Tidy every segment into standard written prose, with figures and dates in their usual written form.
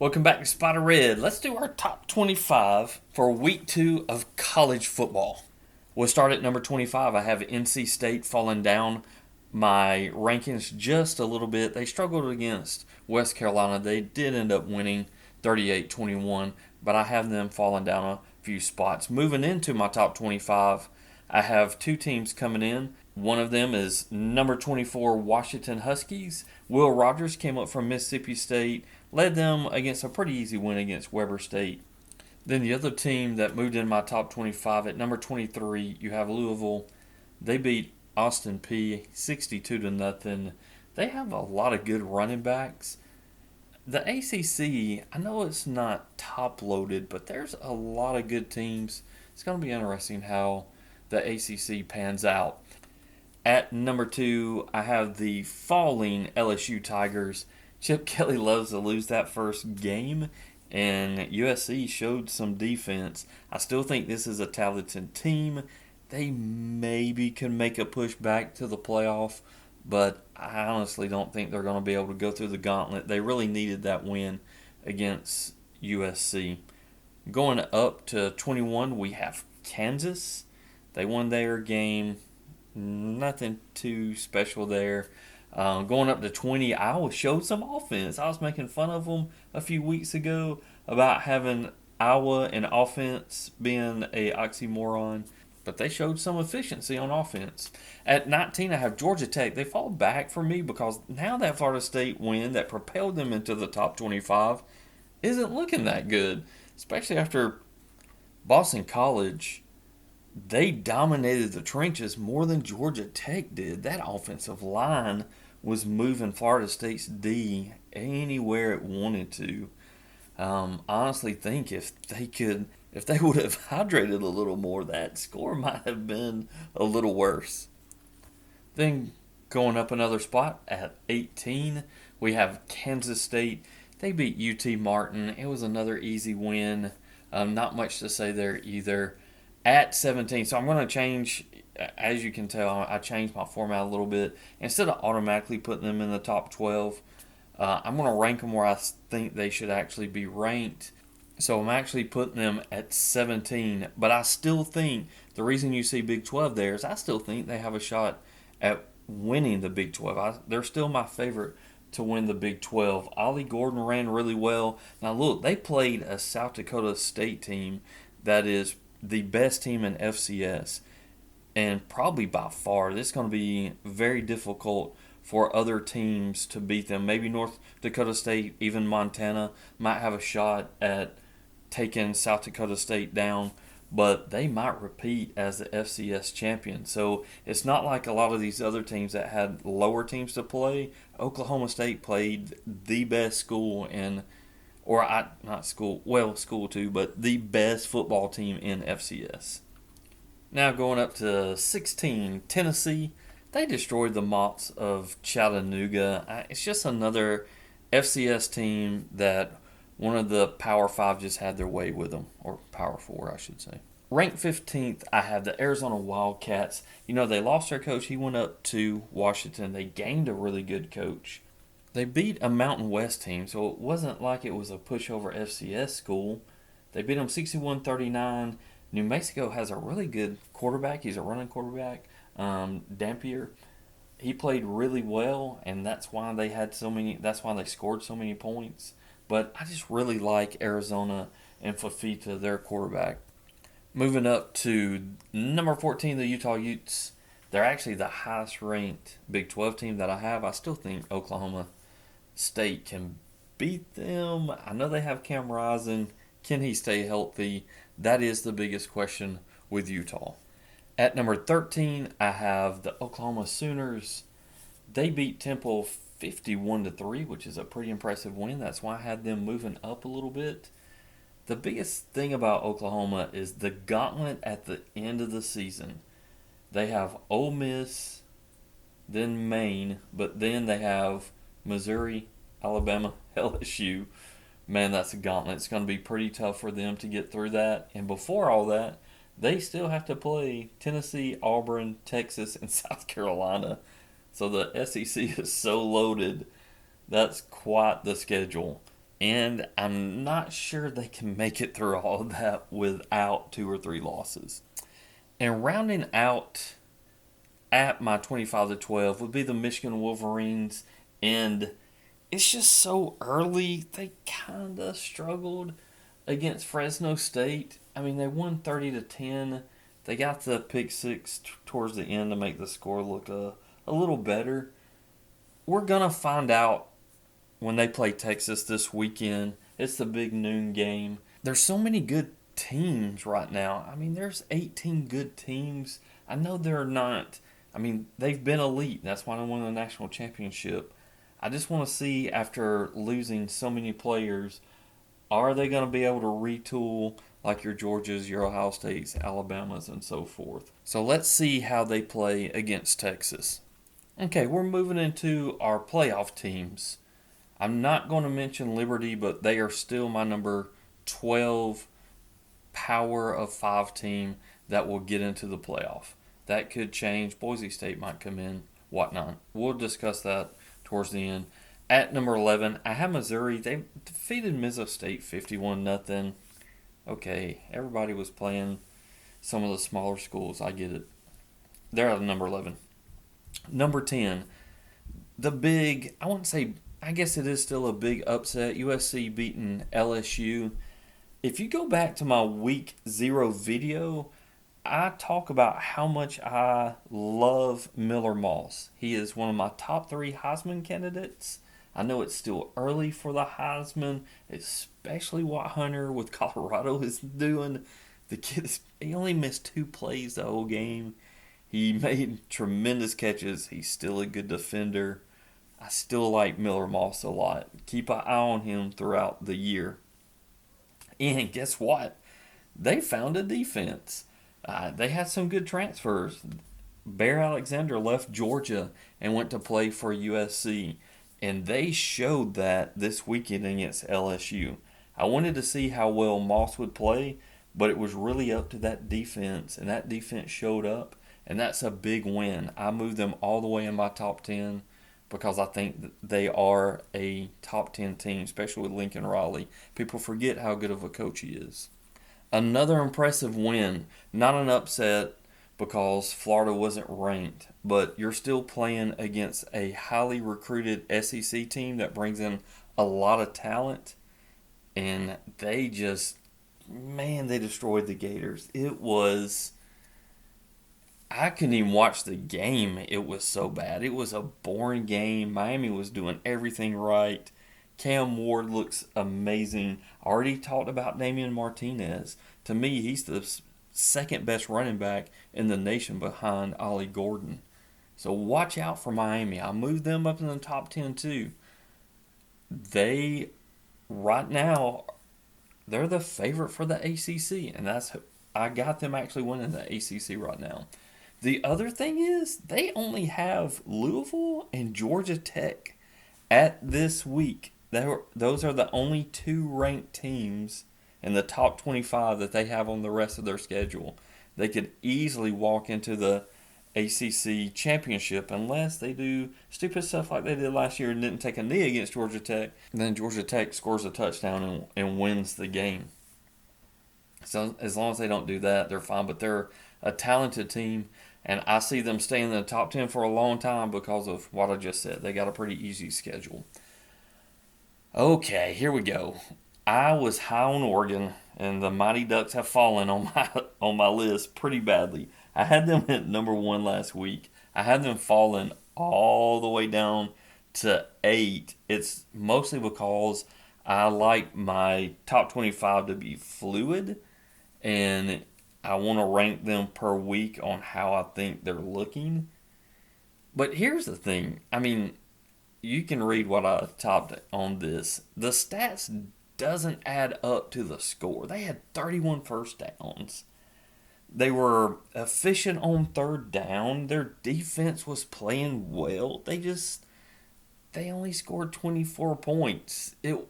Welcome back to Spider Red. Let's do our top 25 for week 2 of college football. We'll start at number 25. I have NC State falling down my rankings just a little bit. They struggled against West Carolina. They did end up winning 38-21, but I have them falling down a few spots. Moving into my top 25, I have two teams coming in. One of them is number 24 Washington Huskies. Will Rogers came up from Mississippi State, led them against a pretty easy win against Weber State. Then the other team that moved in my top 25 at number 23, you have Louisville. They beat Austin Peay 62 to nothing. They have a lot of good running backs. The ACC, I know it's not top loaded, but there's a lot of good teams. It's going to be interesting how the ACC pans out. At number 2, I have the falling LSU Tigers. Chip Kelly loves to lose that first game, and USC showed some defense. I still think this is a talented team. They maybe can make a push back to the playoff, but I honestly don't think they're going to be able to go through the gauntlet. They really needed that win against USC. Going up to 21, we have Kansas. They won their game. Nothing too special there. Going up to 20, Iowa showed some offense. I was making fun of them a few weeks ago about having Iowa and offense being a oxymoron, but they showed some efficiency on offense. At 19, I have Georgia Tech. They fall back for me because now that Florida State win that propelled them into the top 25 isn't looking that good, especially after Boston College. They dominated the trenches more than Georgia Tech did. That offensive line was moving Florida State's D anywhere it wanted to. Honestly, think if they would have hydrated a little more, that score might have been a little worse. Then going up another spot at 18, we have Kansas State. They beat UT Martin. It was another easy win. Not much to say there either. At 17, so I'm going to change, as you can tell, I changed my format a little bit. Instead of automatically putting them in the top 12, I'm going to rank them where I think they should actually be ranked. So I'm actually putting them at 17, but I still think the reason you see Big 12 there is I still think they have a shot at winning the Big 12. They're still my favorite to win the Big 12. Ollie Gordon ran really well. Now look, they played a South Dakota State team that is the best team in FCS, and probably by far, this is going to be very difficult for other teams to beat them. Maybe North Dakota State, even Montana, might have a shot at taking South Dakota State down, but they might repeat as the FCS champion. So it's not like a lot of these other teams that had lower teams to play. Oklahoma State played the best school in not school, well, school too, but the best football team in FCS. Now going up to 16, Tennessee. They destroyed the Mops of Chattanooga. It's just another FCS team that one of the Power 5 just had their way with them, or Power 4, I should say. Ranked 15th, I have the Arizona Wildcats. You know, they lost their coach. He went up to Washington. They gained a really good coach. They beat a Mountain West team, so it wasn't like it was a pushover FCS school. They beat them 61-39. New Mexico has a really good quarterback. He's a running quarterback, Dampier. He played really well, and that's why they had so many. That's why they scored so many points. But I just really like Arizona and Fafita, their quarterback. Moving up to number 14, the Utah Utes. They're actually the highest ranked Big 12 team that I have. I still think Oklahoma State can beat them. I know they have Cam Rising. Can he stay healthy? That is the biggest question with Utah. At number 13, I have the Oklahoma Sooners. They beat Temple 51-3, which is a pretty impressive win. That's why I had them moving up a little bit. The biggest thing about Oklahoma is the gauntlet at the end of the season. They have Ole Miss, then Maine, but then they have Missouri, Alabama, LSU. Man, that's a gauntlet. It's going to be pretty tough for them to get through that. And before all that, they still have to play Tennessee, Auburn, Texas, and South Carolina. So the SEC is so loaded. That's quite the schedule. And I'm not sure they can make it through all of that without 2 or 3 losses. And rounding out at my 25 to 12 would be the Michigan Wolverines. And it's just so early. They kind of struggled against Fresno State. I mean, they won 30 to 10. They got the pick six towards the end to make the score look a little better. We're going to find out when they play Texas this weekend. It's the big noon game. There's so many good teams right now. I mean, there's 18 good teams. I know they're not. I mean, they've been elite. That's why they won the national championship. I just want to see, after losing so many players, are they going to be able to retool like your Georgias, your Ohio States, Alabamas, and so forth? So let's see how they play against Texas. Okay, we're moving into our playoff teams. I'm not going to mention Liberty, but they are still my number 12 power of 5 team that will get into the playoff. That could change. Boise State might come in, whatnot. We'll discuss that towards the end. At number 11, I have Missouri. They defeated Mississippi State 51-0. Okay, everybody was playing some of the smaller schools. I get it. They're at number 11. Number 10, the big, I wouldn't say, I guess it is still a big upset. USC beating LSU. If you go back to my week 0 video, I talk about how much I love Miller Moss. He is one of my top 3 Heisman candidates. I know it's still early for the Heisman, especially what Hunter with Colorado is doing. The kid, he only missed 2 plays the whole game. He made tremendous catches. He's still a good defender. I still like Miller Moss a lot. Keep an eye on him throughout the year. And guess what? They found a defense. They had some good transfers. Bear Alexander left Georgia and went to play for USC. And they showed that this weekend against LSU. I wanted to see how well Moss would play, but it was really up to that defense. And that defense showed up. And that's a big win. I moved them all the way in my top 10 because I think that they are a top 10 team, especially with Lincoln Riley. People forget how good of a coach he is. Another impressive win, not an upset because Florida wasn't ranked, but you're still playing against a highly recruited SEC team that brings in a lot of talent, and they just, man, they destroyed the Gators. It was, I couldn't even watch the game. It was so bad. It was a boring game. Miami was doing everything right. Cam Ward looks amazing. I already talked about Damian Martinez. To me, he's the second best running back in the nation behind Ollie Gordon. So watch out for Miami. I moved them up in the top 10 too. They, right now, they're the favorite for the ACC. And I got them actually winning the ACC right now. The other thing is, they only have Louisville and Georgia Tech at this week. Those are the only 2 ranked teams in the top 25 that they have on the rest of their schedule. They could easily walk into the ACC championship unless they do stupid stuff like they did last year and didn't take a knee against Georgia Tech. And then Georgia Tech scores a touchdown and wins the game. So as long as they don't do that, they're fine. But they're a talented team, and I see them staying in the top 10 for a long time because of what I just said. They got a pretty easy schedule. Okay, here we go. I was high on Oregon, and the Mighty Ducks have fallen on my list pretty badly. I had them at number 1 last week. I had them falling all the way down to 8. It's mostly because I like my top 25 to be fluid, and I want to rank them per week on how I think they're looking. But here's the thing. I mean, you can read what I topped on this. The stats doesn't add up to the score. They had 31 first downs. They were efficient on third down. Their defense was playing well. They only scored 24 points. It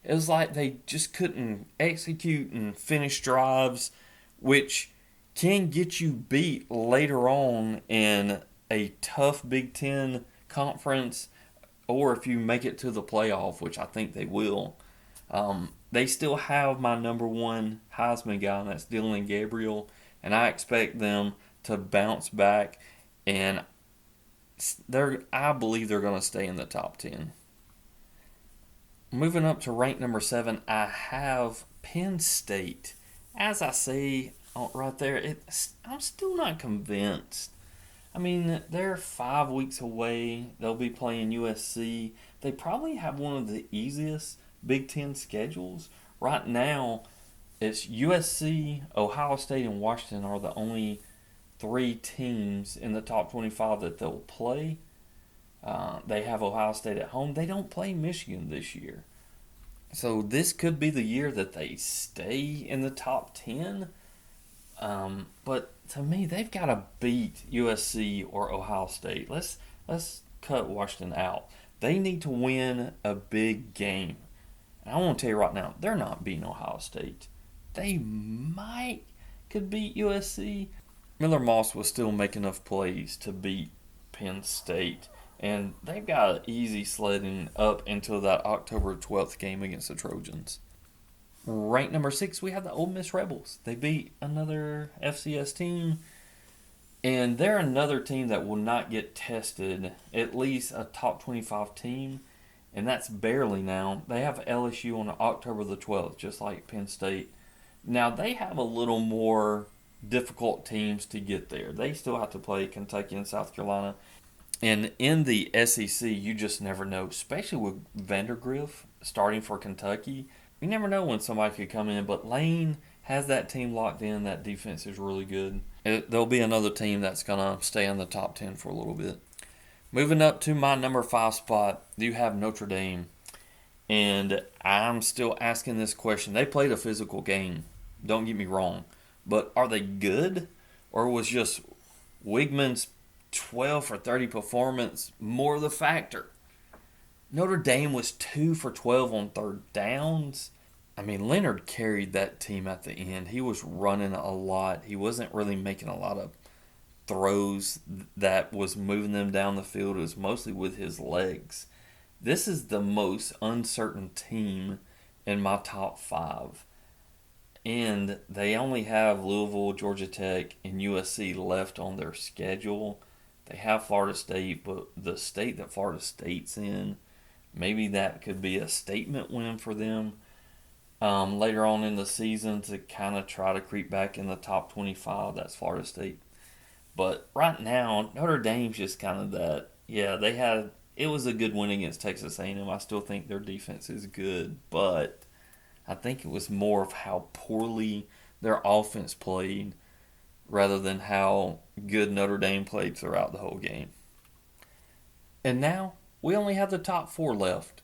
was like they just couldn't execute and finish drives, which can get you beat later on in a tough Big Ten conference, or if you make it to the playoff, which I think they will. They still have my number one Heisman guy, and that's Dylan Gabriel, and I expect them to bounce back, and I believe they're going to stay in the top 10. Moving up to rank number 7, I have Penn State. As I say right there, I'm still not convinced. I mean, they're 5 weeks away. They'll be playing USC. They probably have one of the easiest Big Ten schedules. Right now, it's USC, Ohio State, and Washington are the only three teams in the top 25 that they'll play. They have Ohio State at home. They don't play Michigan this year. So this could be the year that they stay in the top 10. But to me, they've got to beat USC or Ohio State. Let's cut Washington out. They need to win a big game. And I want to tell you right now, they're not beating Ohio State. They could beat USC. Miller Moss will still make enough plays to beat Penn State. And they've got an easy sledding up until that October 12th game against the Trojans. Ranked number 6, we have the Ole Miss Rebels. They beat another FCS team, and they're another team that will not get tested, at least a top 25 team, and that's barely now. They have LSU on October the 12th, just like Penn State. Now, they have a little more difficult teams to get there. They still have to play Kentucky and South Carolina. And in the SEC, you just never know, especially with Vandergriff starting for Kentucky. You never know when somebody could come in, but Lane has that team locked in. That defense is really good. There'll be another team that's going to stay in the top 10 for a little bit. Moving up to my number 5 spot, you have Notre Dame. And I'm still asking this question. They played a physical game, don't get me wrong. But are they good? Or was just Wigman's 12 for 30 performance more the factor? Notre Dame was 2 for 12 on third downs. I mean, Leonard carried that team at the end. He was running a lot. He wasn't really making a lot of throws that was moving them down the field. It was mostly with his legs. This is the most uncertain team in my top 5. And they only have Louisville, Georgia Tech, and USC left on their schedule. They have Florida State, but the state that Florida State's in, maybe that could be a statement win for them later on in the season to kind of try to creep back in the top 25. That's Florida State. But right now, Notre Dame's just kind of that. Yeah, it was a good win against Texas A&M. I still think their defense is good, but I think it was more of how poorly their offense played rather than how good Notre Dame played throughout the whole game. And now we only have the top 4 left.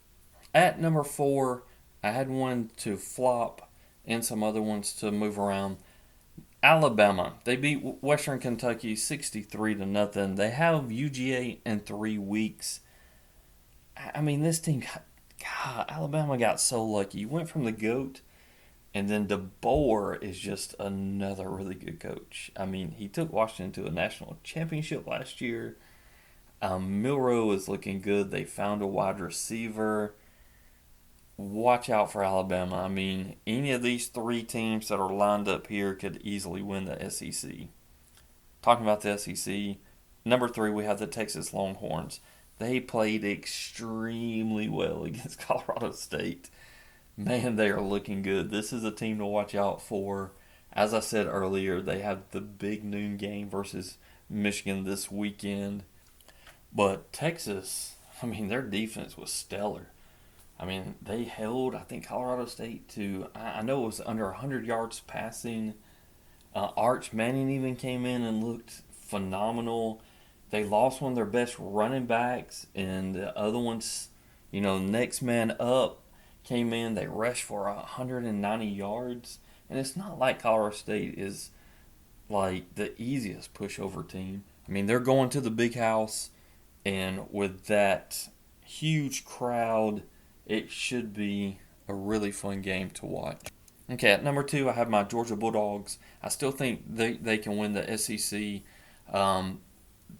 At number 4, I had one to flop and some other ones to move around. Alabama. They beat Western Kentucky 63-0. They have UGA in 3 weeks. I mean, this team, God, Alabama got so lucky. You went from the GOAT, and then DeBoer is just another really good coach. I mean, he took Washington to a national championship last year. Milroe is looking good. They found a wide receiver. Watch out for Alabama. I mean, any of these 3 teams that are lined up here could easily win the SEC. Talking about the SEC, number 3, we have the Texas Longhorns. They played extremely well against Colorado State. Man, they are looking good. This is a team to watch out for. As I said earlier, they have the big noon game versus Michigan this weekend. But Texas, I mean, their defense was stellar. I mean, they held, I think, Colorado State to, I know it was under 100 yards passing. Arch Manning even came in and looked phenomenal. They lost one of their best running backs, and the other ones, next man up came in. They rushed for 190 yards. And it's not like Colorado State is like the easiest pushover team. I mean, they're going to the big house, and with that huge crowd, it should be a really fun game to watch. Okay, at number 2, I have my Georgia Bulldogs. I still think they can win the SEC.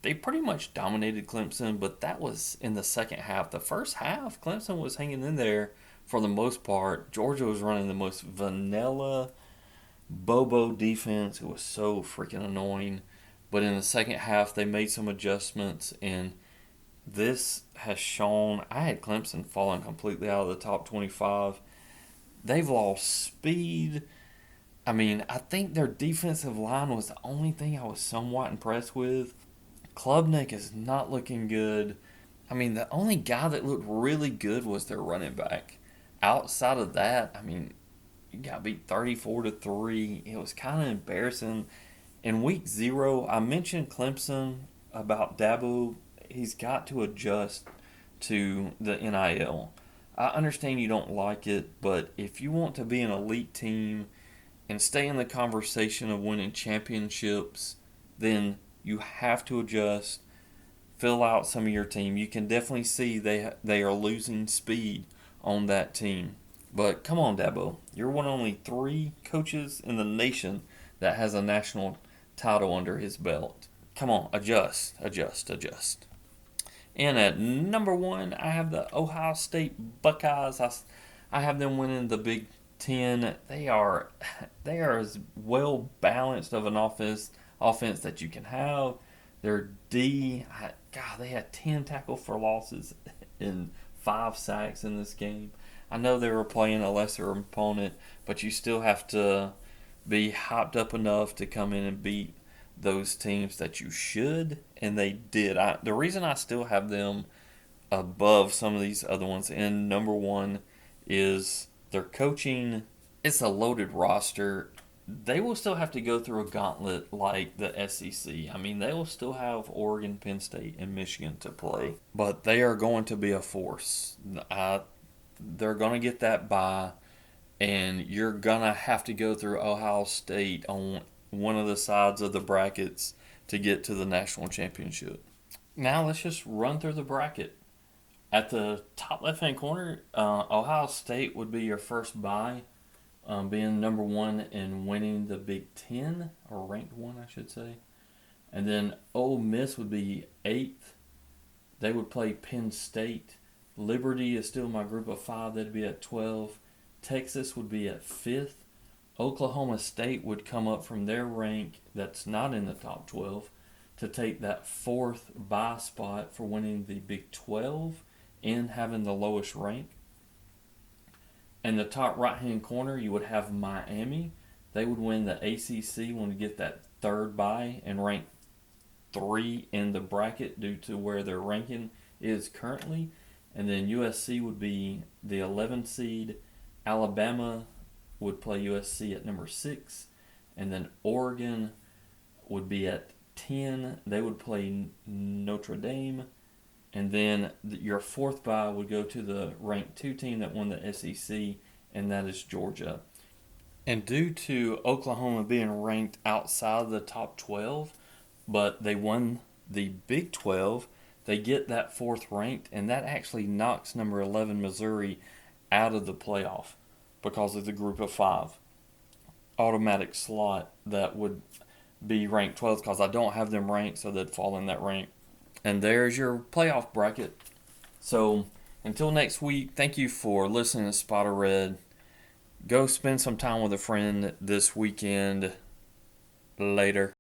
They pretty much dominated Clemson, but that was in the second half. The first half, Clemson was hanging in there for the most part, Georgia was running the most vanilla Bobo defense. It was so freaking annoying. But in the second half, they made some adjustments, and this has shown. I had Clemson falling completely out of the top 25. They've lost speed. I mean, I think their defensive line was the only thing I was somewhat impressed with. Klubnik is not looking good. I mean, the only guy that looked really good was their running back. Outside of that, I mean, you got beat 34-3. It was kind of embarrassing. In week 0, I mentioned Clemson about Dabo. He's got to adjust to the NIL. I understand you don't like it, but if you want to be an elite team and stay in the conversation of winning championships, then you have to adjust, fill out some of your team. You can definitely see they are losing speed on that team. But come on, Dabo. You're one of only 3 coaches in the nation that has a national title under his belt. Come on, adjust, adjust, adjust. And at number 1, I have the Ohio State Buckeyes. I have them winning the Big Ten. They are as well balanced of an offense that you can have. Their God, they had 10 tackle for losses and 5 sacks in this game. I know they were playing a lesser opponent, but you still have to be hyped up enough to come in and beat those teams that you should, and they did. The reason I still have them above some of these other ones, and number 1 is their coaching. It's a loaded roster. They will still have to go through a gauntlet like the SEC. I mean, they will still have Oregon, Penn State, and Michigan to play, but they are going to be a force. They're going to get that bye, and you're going to have to go through Ohio State on one of the sides of the brackets to get to the national championship. Now let's just run through the bracket. At the top left-hand corner, Ohio State would be your first bye, being number 1 and winning the Big Ten, or ranked 1, I should say. And then Ole Miss would be 8th. They would play Penn State. Liberty is still my group of 5. They'd be at 12. Texas would be at 5th. Oklahoma State would come up from their rank that's not in the top 12 to take that 4th bye spot for winning the Big 12 and having the lowest rank. In the top right-hand corner, you would have Miami. They would win the ACC when we get that 3rd bye and rank 3 in the bracket due to where their ranking is currently. And then USC would be the 11th seed. Alabama would play USC at number 6. And then Oregon would be at 10. They would play Notre Dame. And then your 4th bye would go to the ranked 2 team that won the SEC, and that is Georgia. And due to Oklahoma being ranked outside the top 12, but they won the Big 12, they get that 4th ranked, and that actually knocks number 11 Missouri out of the playoff because of the group of 5 automatic slot that would be ranked 12th, because I don't have them ranked, so they'd fall in that rank. And there's your playoff bracket. So until next week, thank you for listening to Spot of Red. Go spend some time with a friend this weekend. Later.